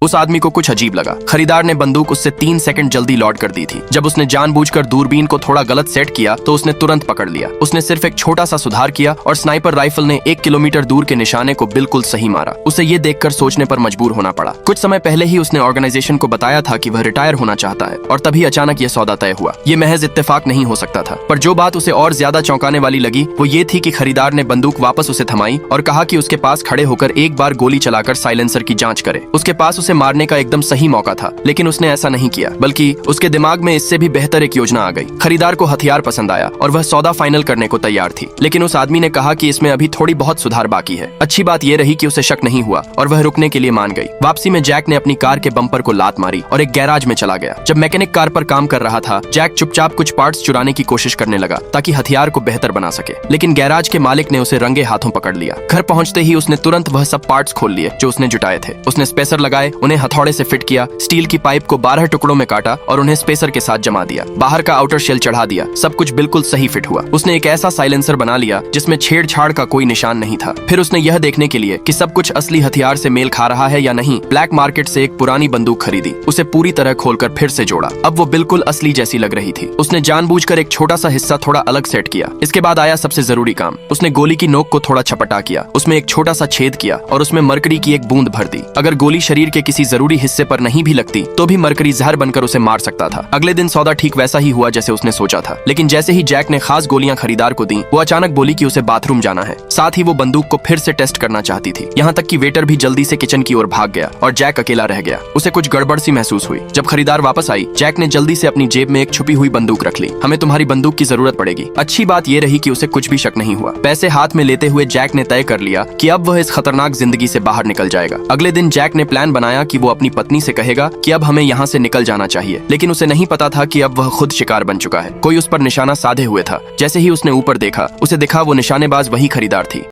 उस आदमी को कुछ अजीब लगा। खरीदार ने बंदूक उससे 3 सेकंड जल्दी लॉड कर दी थी। जब उसने जानबूझकर दूरबीन को थोड़ा गलत सेट किया तो उसने तुरंत पकड़ लिया। उसने सिर्फ एक छोटा सा सुधार किया और स्नाइपर राइफल ने 1 किलोमीटर दूर के निशाने को बिल्कुल सही मारा। उसे ये देखकर सोचने पर मजबूर होना पड़ा। कुछ समय पहले ही उसने ऑर्गेनाइजेशन को बताया था कि वह रिटायर होना चाहता है और तभी अचानक यह सौदा तय हुआ। ये महज इत्तेफाक नहीं हो सकता था। पर जो बात उसे और ज्यादा चौंकाने वाली लगी वो ये थी कि खरीदार ने बंदूक वापस उसे थमाई और कहा कि उसके पास खड़े होकर एक बार गोली चलाकर साइलेंसर की जांच करे। उसके पास उसे मारने का एकदम सही मौका था, लेकिन उसने ऐसा नहीं किया, बल्कि उसके दिमाग में इससे भी बेहतर एक योजना आ गई। खरीदार को हथियार पसंद आया और वह सौदा फाइनल करने को तैयार थी, लेकिन उस आदमी ने कहा कि इसमें अभी थोड़ी बहुत सुधार बाकी है। अच्छी बात यह रही कि उसे शक नहीं हुआ और वह रुकने के लिए मान गई। वापसी में जैक ने अपनी कार के बम्पर को लात मारी और एक गैराज में चला गया। जब मैकेनिक कार पर काम कर रहा था, जैक चुपचाप कुछ पार्ट्स चुराने की कोशिश करने लगा ताकि हथियार को बेहतर बना सके, लेकिन गैराज के मालिक ने उसे रंगे हाथों पकड़ लिया। घर पहुंचते ही उसने तुरंत वह सब पार्ट्स खोल लिए जो उसने जुटाए थे। उसने स्पेसर लगाए, उन्हें हथौड़े से फिट किया, स्टील की पाइप को 12 टुकड़ों में काटा और उन्हें स्पेसर के साथ जमा दिया। बाहर का आउटर शेल चढ़ा दिया। सब कुछ बिल्कुल सही फिट हुआ। उसने एक ऐसा साइलेंसर बना लिया जिसमें छेड़छाड़ का कोई निशान नहीं था। फिर उसने यह देखने के लिए कि सब कुछ असली हथियार से मेल खा रहा है या नहीं, ब्लैक मार्केट से एक पुरानी बंदूक खरीदी। उसे पूरी तरह खोलकर फिर से जोड़ा। अब वो बिल्कुल असली जैसी लग रही थी। उसने जानबूझकर एक छोटा सा हिस्सा थोड़ा अलग सेट किया। इसके बाद आया सबसे जरूरी काम। उसने गोली की नोक को थोड़ा छपटा किया, उसमें एक छोटा सा छेद किया और उसमें मरकरी की एक बूंद भर दी। अगर गोली शरीर के किसी जरूरी हिस्से पर नहीं भी लगती तो भी मरकरी जहर बनकर उसे मार सकता था। अगले दिन सौदा ठीक वैसा ही हुआ जैसे उसने सोचा था, लेकिन जैसे ही जैक ने खास गोलियां खरीदार को दी, वो अचानक बोली कि उसे बाथरूम जाना है। साथ ही वो बंदूक को फिर से टेस्ट करना चाहती थी। यहाँ तक कि वेटर भी जल्दी से किचन की ओर भाग गया और जैक अकेला रह गया। उसे कुछ गड़बड़ सी महसूस हुई। जब खरीदार वापस आई, जैक ने जल्दी से अपनी जेब में एक छुपी हुई बंदूक रख ली। हमें तुम्हारी बंदूक की जरूरत पड़ेगी। अच्छी बात यह रही कि उसे कुछ भी शक नहीं हुआ। पैसे हाथ में लेते हुए जैक ने तय कर लिया कि अब वह इस खतरनाक जिंदगी से बाहर निकल जाएगा। अगले दिन जैक ने प्लान बनाया कि वो अपनी पत्नी से कहेगा कि अब हमें यहाँ से निकल जाना चाहिए, लेकिन उसे नहीं पता था कि अब वह खुद शिकार बन चुका है। कोई उस पर निशाना साधे हुए था। जैसे ही उसने ऊपर देखा, उसे दिखा वो निशानेबाज वही खरीदार थी।